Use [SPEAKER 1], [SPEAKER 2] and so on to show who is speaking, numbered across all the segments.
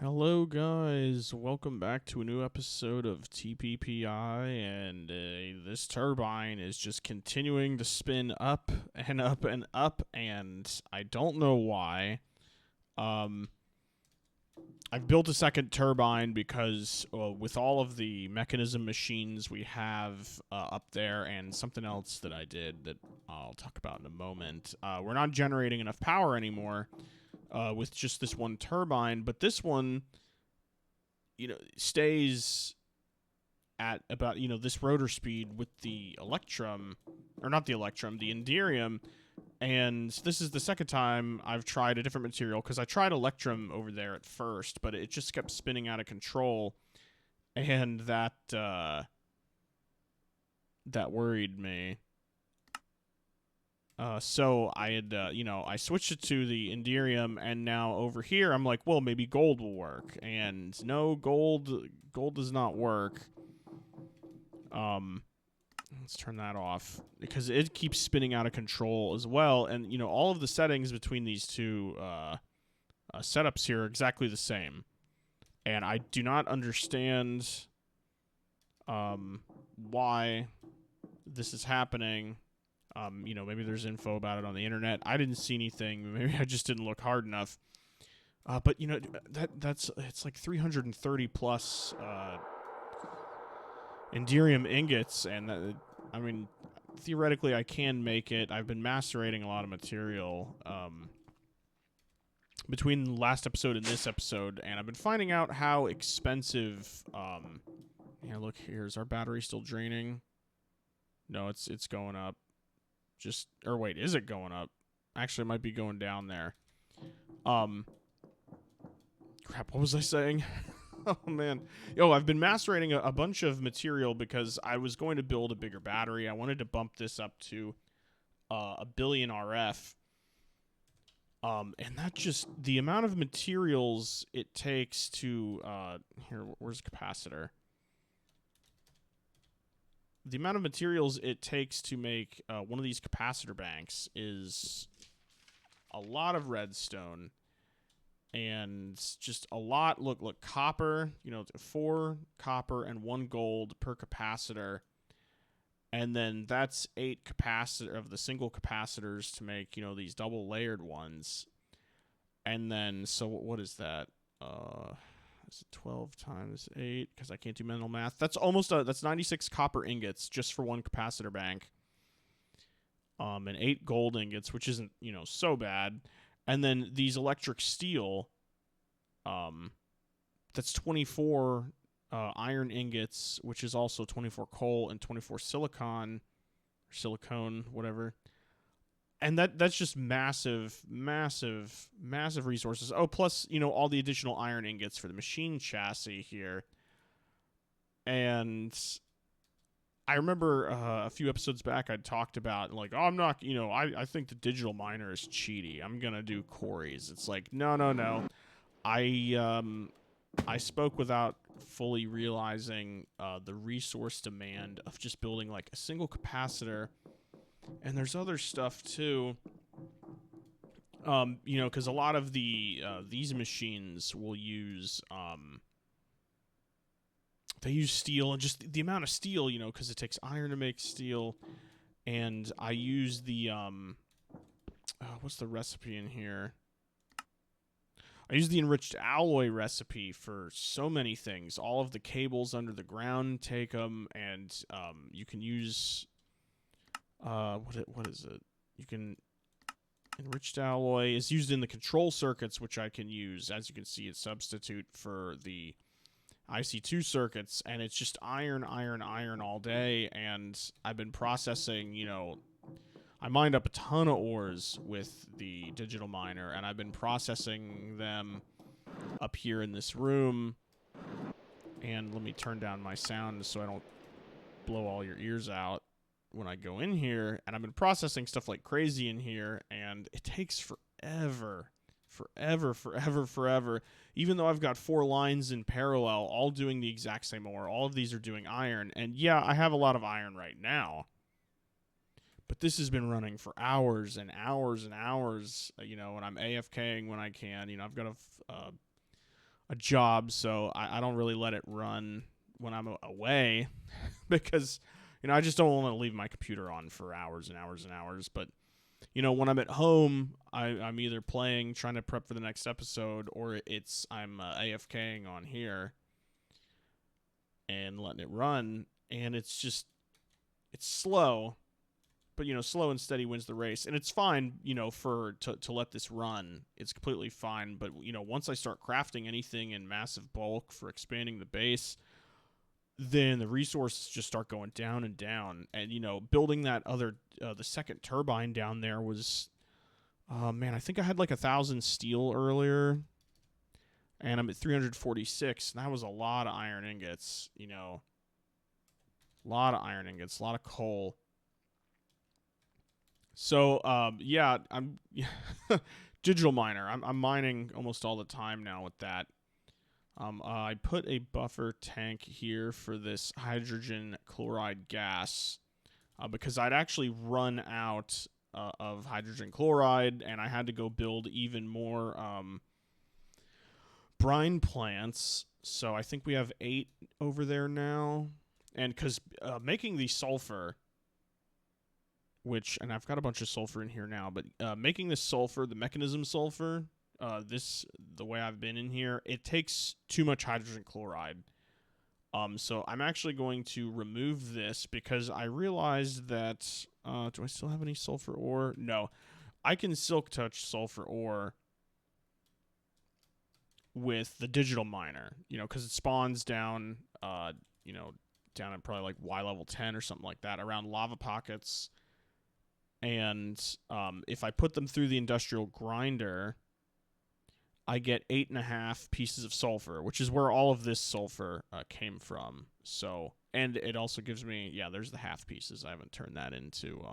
[SPEAKER 1] Hello, guys. Welcome back to a new episode of TPPI, and this turbine is just continuing to spin up and up and up, and I don't know why. Um, I've built a second turbine because with all of the mechanism machines we have up there, and something else that I did that I'll talk about in a moment, we're not generating enough power anymore with just this one turbine, but this one stays at about, this rotor speed with the Electrum, or not the Electrum, the Enderium. And this is the second time I've tried a different material, because I tried Electrum over there at first, but it just kept spinning out of control, and that worried me. So I had, I switched it to the Enderium, and now over here I'm like, well, maybe gold will work, and no, gold does not work. Let's turn that off because it keeps spinning out of control as well, and all of the settings between these two setups here are exactly the same, and I do not understand why this is happening. Maybe there's info about it on the internet. I didn't see anything. Maybe I just didn't look hard enough. But it's like 330 plus Enderium ingots, and theoretically I can make it. I've been macerating a lot of material between the last episode and this episode, and I've been finding out how expensive. Yeah, look here. Is our battery still draining? No, it's going up. Wait, is it going up? Actually, it might be going down there. Crap, what was I saying? Oh, man. I've been macerating a bunch of material because I was going to build a bigger battery. I wanted to bump this up to a billion RF. And that just, the amount of materials it takes to, where's the capacitor? The amount of materials it takes to make one of these capacitor banks is a lot of redstone. And just a lot. Look, copper, 4 copper and 1 gold per capacitor. And then that's 8 capacitor of the single capacitors to make, these double layered ones. And then, so what is that? Is it 12 times 8? Because I can't do mental math. That's that's 96 copper ingots just for one capacitor bank. And 8 gold ingots, which isn't, so bad. And then these electric steel, that's 24 iron ingots, which is also 24 coal and 24 silicone, whatever. And that's just massive resources. Oh, plus, all the additional iron ingots for the machine chassis here. And I remember a few episodes back I talked about, like, oh, I'm not, I think the digital miner is cheaty. I'm going to do quarries. It's like, no. I spoke without fully realizing the resource demand of just building like a single capacitor. And there's other stuff too. Because a lot of these machines will use they use steel, and just the amount of steel, because it takes iron to make steel. And I use the what's the recipe in here? I use the enriched alloy recipe for so many things. All of the cables under the ground take them, and you can use what is it? You can enriched alloy is used in the control circuits, which I can use. As you can see, it's substitute for the IC2 circuits, and it's just iron all day. And I've been processing, I mined up a ton of ores with the digital miner, and I've been processing them up here in this room. And let me turn down my sound so I don't blow all your ears out when I go in here. And I've been processing stuff like crazy in here, and it takes forever. Even though I've got 4 lines in parallel, all doing the exact same ore. All of these are doing iron. And yeah, I have a lot of iron right now. But this has been running for hours and hours and hours, and I'm AFKing when I can. I've got a a job, so I don't really let it run when I'm away because, I just don't want to leave my computer on for hours and hours and hours. But, when I'm at home, I'm either playing, trying to prep for the next episode, or I'm AFKing on here and letting it run, and it's slow, but slow and steady wins the race, and it's fine, to let this run. It's completely fine, but once I start crafting anything in massive bulk for expanding the base, then the resources just start going down and down, and building that other the second turbine down there was, man, I think I had like 1,000 steel earlier, and I'm at 346, and that was a lot of iron ingots, a lot of iron ingots, a lot of coal. So, yeah, I'm digital miner. I'm mining almost all the time now with that. I put a buffer tank here for this hydrogen chloride gas because I'd actually run out of hydrogen chloride, and I had to go build even more brine plants. So I think we have 8 over there now, and because making the sulfur, and I've got a bunch of sulfur in here now, but making this sulfur, the mechanism sulfur, the way I've been in here, it takes too much hydrogen chloride. So I'm actually going to remove this because I realized that, do I still have any sulfur ore? No. I can silk touch sulfur ore with the digital miner, because it spawns down, down at probably like Y level 10 or something like that, around lava pockets. And if I put them through the industrial grinder, I get 8.5 pieces of sulfur, which is where all of this sulfur came from. So, and it also gives me, there's the half pieces. I haven't turned that into,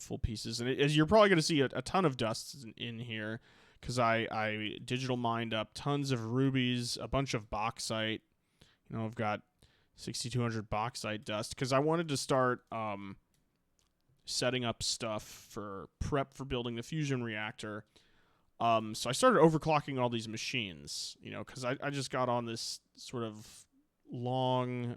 [SPEAKER 1] full pieces. And you're probably going to see a ton of dust in here because I digital mined up tons of rubies, a bunch of bauxite. I've got 6,200 bauxite dust because I wanted to start setting up stuff for prep for building the fusion reactor. So I started overclocking all these machines, because I just got on this sort of long,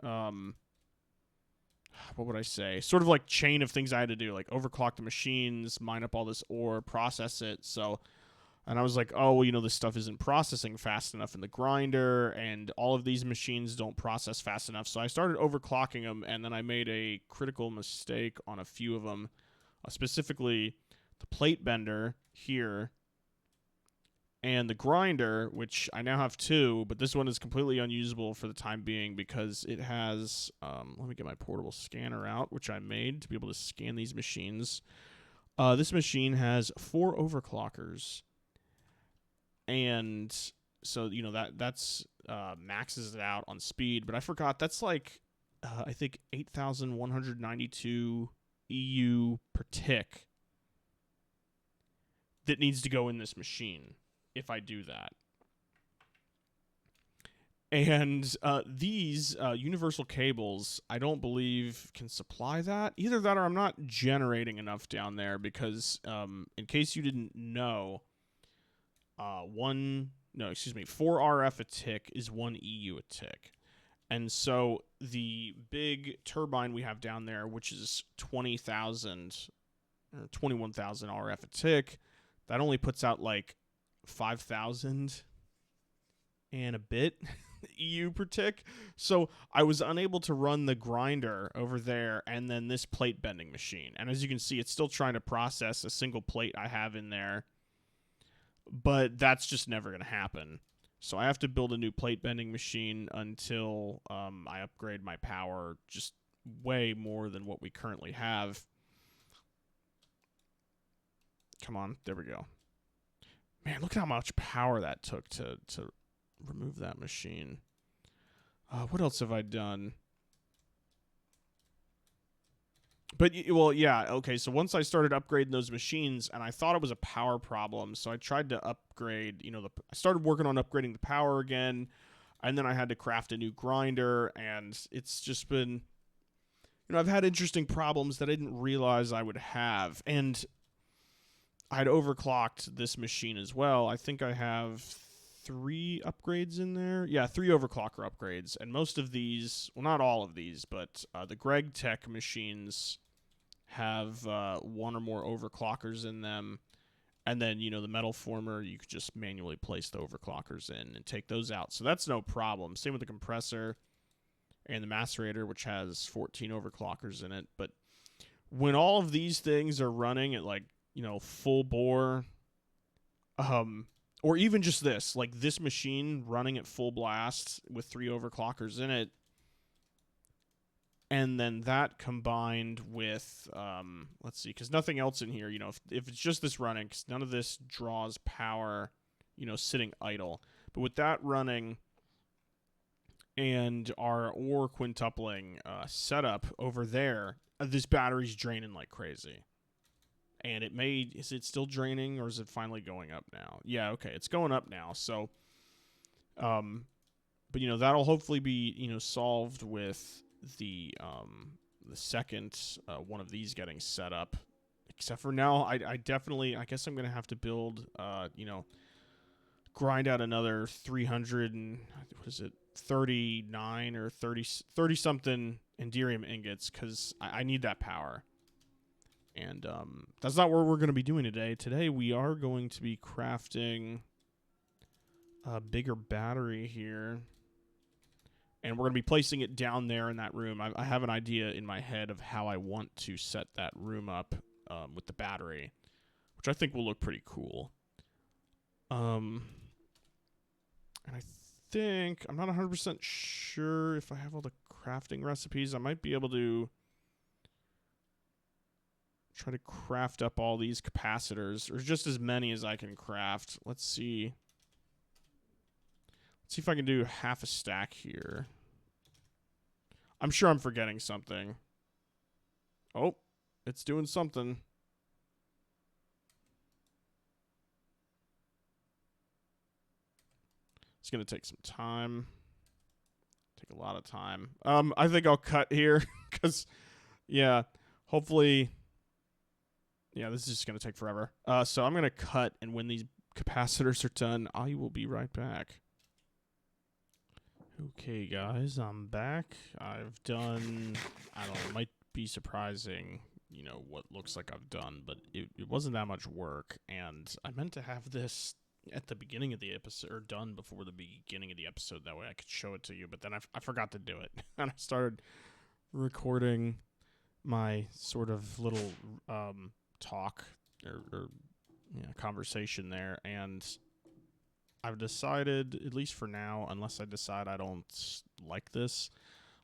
[SPEAKER 1] what would I say? Sort of like chain of things I had to do, like overclock the machines, mine up all this ore, process it. So, and I was like, oh, well, this stuff isn't processing fast enough in the grinder, and all of these machines don't process fast enough. So I started overclocking them, and then I made a critical mistake on a few of them, specifically the plate bender here, and the grinder, which I now have 2, but this one is completely unusable for the time being because it has, let me get my portable scanner out, which I made to be able to scan these machines. This machine has 4 overclockers, and so, that's maxes it out on speed, but I forgot that's like, I think 8,192 EU per tick that needs to go in this machine if I do that. And these universal cables, I don't believe can supply that. Either that or I'm not generating enough down there because, in case you didn't know, 4 RF a tick is 1 EU a tick. And so the big turbine we have down there, which is 20,000 or 21,000 RF a tick, that only puts out like 5,000 and a bit EU per tick. So I was unable to run the grinder over there and then this plate bending machine. And as you can see, it's still trying to process a single plate I have in there, but that's just never going to happen. So I have to build a new plate bending machine until I upgrade my power just way more than what we currently have. Come on, there we go. Man, look at how much power that took to remove that machine. What else have I done? But, well, yeah, okay, so once I started upgrading those machines, and I thought it was a power problem, so I tried to upgrade, I started working on upgrading the power again, and then I had to craft a new grinder, and it's just been, I've had interesting problems that I didn't realize I would have, and I'd overclocked this machine as well. I think I have 3 upgrades in there. Yeah, 3 overclocker upgrades. And most of these, well, not all of these, but the Greg Tech machines have 1 or more overclockers in them. And then, you know, the metal former, you could just manually place the overclockers in and take those out. So that's no problem. Same with the compressor and the macerator, which has 14 overclockers in it. But when all of these things are running at, like, you know, full bore, or even just this, like this machine running at full blast with 3 overclockers in it, and then that combined with, let's see, because nothing else in here, you know, if it's just this running, because none of this draws power, you know, sitting idle. But with that running and our ore quintupling setup over there, this battery's draining like crazy. And is it still draining, or is it finally going up now? Yeah, okay, it's going up now. So, but, you know, that'll hopefully be, you know, solved with the second one of these getting set up. Except for now, I guess I'm going to have to build, you know, grind out another 300 and, what is it, 39 or 30 something Enderium ingots, because I need that power. And that's not what we're going to be doing today. Today we are going to be crafting a bigger battery here. And we're going to be placing it down there in that room. I have an idea in my head of how I want to set that room up with the battery, which I think will look pretty cool. And I think, I'm not 100% sure if I have all the crafting recipes. I might be able to try to craft up all these capacitors, or just as many as I can craft. Let's see. Let's see if I can do half a stack here. I'm sure I'm forgetting something. Oh, it's doing something. It's going to take some time. Take a lot of time. I think I'll cut here because, yeah, hopefully... Yeah, this is just going to take forever. So I'm going to cut, and when these capacitors are done, I will be right back. Okay, guys, I'm back. I've done, I don't know, it might be surprising, you know, what looks like I've done, but it wasn't that much work, and I meant to have this at the beginning of the episode, or done before the beginning of the episode, that way I could show it to you, but then I forgot to do it, and I started recording my sort of little, talk or conversation there, and I've decided, at least for now, unless I decide I don't like this,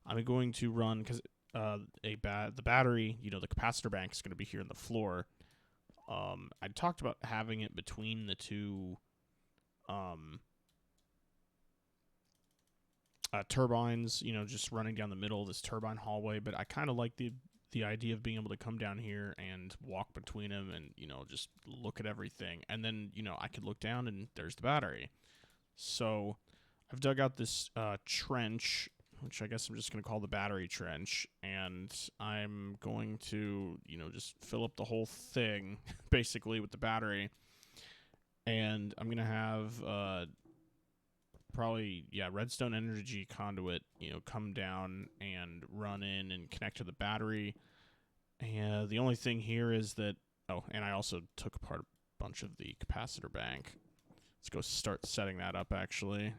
[SPEAKER 1] I'm going to run, because the battery, you know, the capacitor bank is going to be here in the floor. I talked about having it between the two turbines, you know, just running down the middle of this turbine hallway, but I kind of like the idea of being able to come down here and walk between them and, you know, just look at everything. And then, you know, I could look down and there's the battery. So I've dug out this trench, which I guess I'm just going to call the battery trench. And I'm going to, you know, just fill up the whole thing basically with the battery. And I'm going to have probably, redstone energy conduit, you know, come down and run in and connect to the battery. And the only thing here is that, oh, and I also took apart a bunch of the capacitor bank. Let's go start setting that up, actually.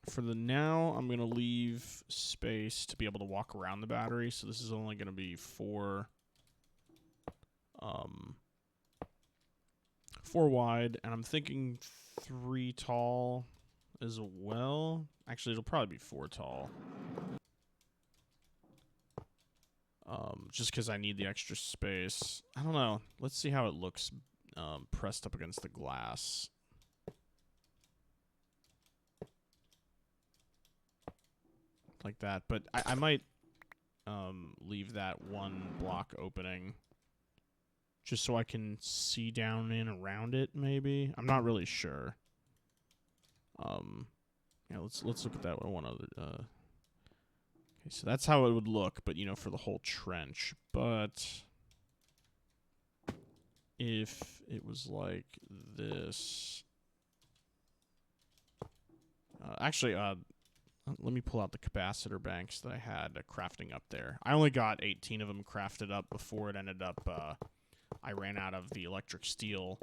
[SPEAKER 1] For the now, I'm going to leave space to be able to walk around the battery. So this is only going to be 4 wide, and I'm thinking 3 tall as well. Actually, it'll probably be 4 tall. Just because I need the extra space. I don't know. Let's see how it looks pressed up against the glass. Like that. But I might leave that 1 block opening just so I can see down and around it, maybe. I'm not really sure. Yeah, let's look at that one other. Okay, so that's how it would look, but, you know, for the whole trench. But if it was like this. Actually, let me pull out the capacitor banks that I had crafting up there. I only got 18 of them crafted up before it ended up, I ran out of the electric steel.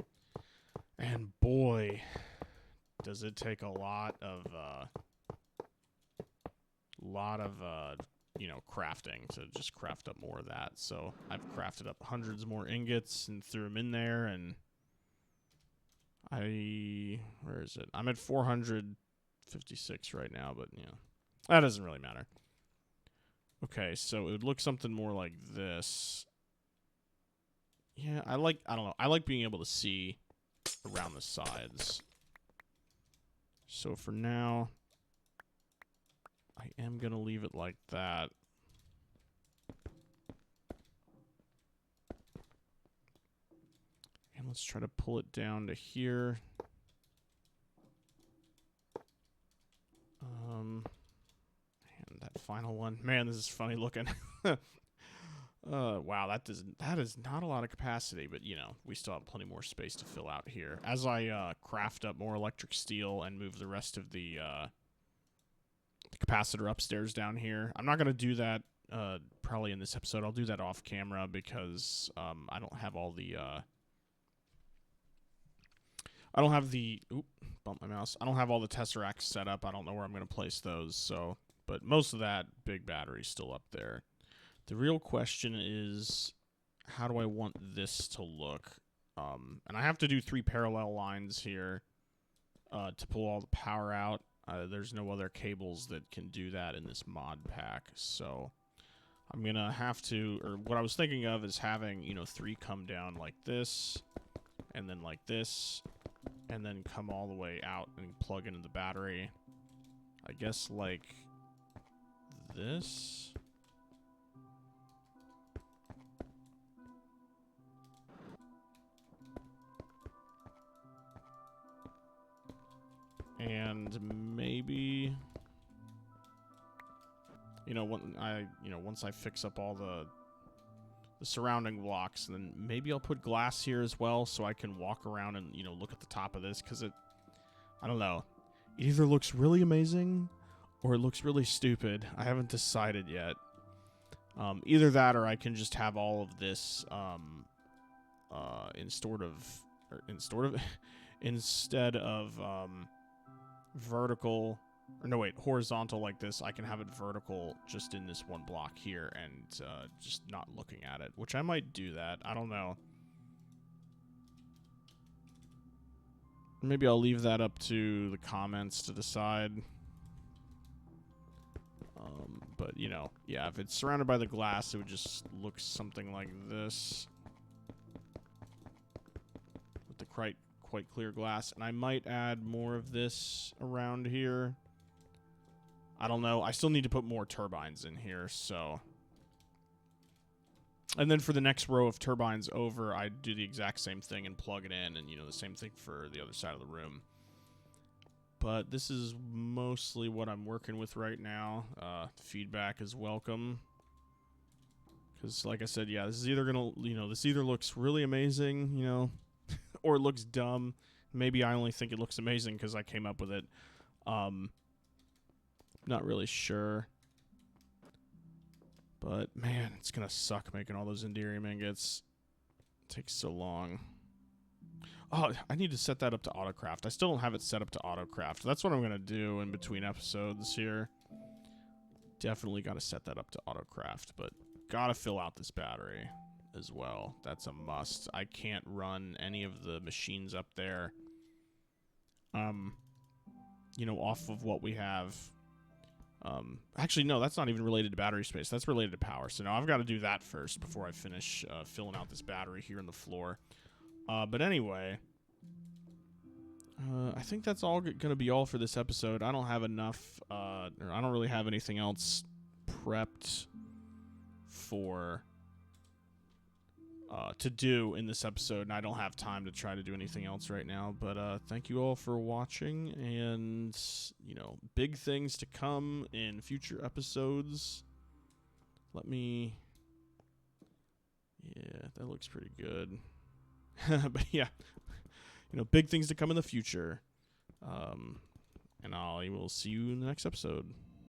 [SPEAKER 1] And boy, does it take a lot of you know, crafting to just craft up more of that. So I've crafted up hundreds more ingots and threw them in there, and where is it? I'm at 456 right now, but you know, that doesn't really matter. Okay, so it would look something more like this. Yeah, I don't know. I like being able to see around the sides. So for now, I am going to leave it like that. And let's try to pull it down to here. And that final one. Man, this is funny looking. Wow, that is not a lot of capacity, but you know, we still have plenty more space to fill out here. As I craft up more electric steel and move the rest of the capacitor upstairs down here. I'm not going to do that probably in this episode. I'll do that off camera because I don't have all the I don't have the bump my mouse. I don't have all the Tesseracts set up. I don't know where I'm going to place those. So, but most of that big battery's still up there. The real question is, how do I want this to look? And I have to do 3 parallel lines here to pull all the power out. There's no other cables that can do that in this mod pack, so I'm gonna have to, or what I was thinking of is having, you know, 3 come down like this, and then like this, and then come all the way out and plug into the battery. I guess like this. And maybe, you know, once I fix up all the surrounding blocks, then maybe I'll put glass here as well so I can walk around and, you know, look at the top of this, because I don't know, it either looks really amazing or it looks really stupid. I haven't decided yet. Either that, or I can just have all of this instead of vertical, or no wait, horizontal like this, I can have it vertical just in this one block here and just not looking at it, which I might do that. I don't know. Maybe I'll leave that up to the comments to decide. But, you know, yeah, if it's surrounded by the glass, it would just look something like this. With the quite clear glass. And I might add more of this around here. I don't know. I still need to put more turbines in here, so. And then for the next row of turbines over, I do the exact same thing and plug it in, and, you know, the same thing for the other side of the room. But this is mostly what I'm working with right now. Feedback is welcome. Because, like I said, yeah, this is either going to, you know, this either looks really amazing, you know, or it looks dumb. Maybe I only think it looks amazing because I came up with it. Not really sure. But, man, it's going to suck making all those Enderium ingots. It takes so long. Oh, I need to set that up to autocraft. I still don't have it set up to autocraft. That's what I'm going to do in between episodes here. Definitely got to set that up to autocraft, but got to fill out this battery as well. That's a must. I can't run any of the machines up there, you know, off of what we have. Actually, no, that's not even related to battery space. That's related to power. So now I've got to do that first before I finish filling out this battery here in the floor. But anyway, I think that's all going to be all for this episode. I don't have enough, or I don't really have anything else prepped for to do in this episode, and I don't have time to try to do anything else right now. But thank you all for watching, and, you know, big things to come in future episodes. Yeah, that looks pretty good. But yeah, big things to come in the future. And I will see you in the next episode.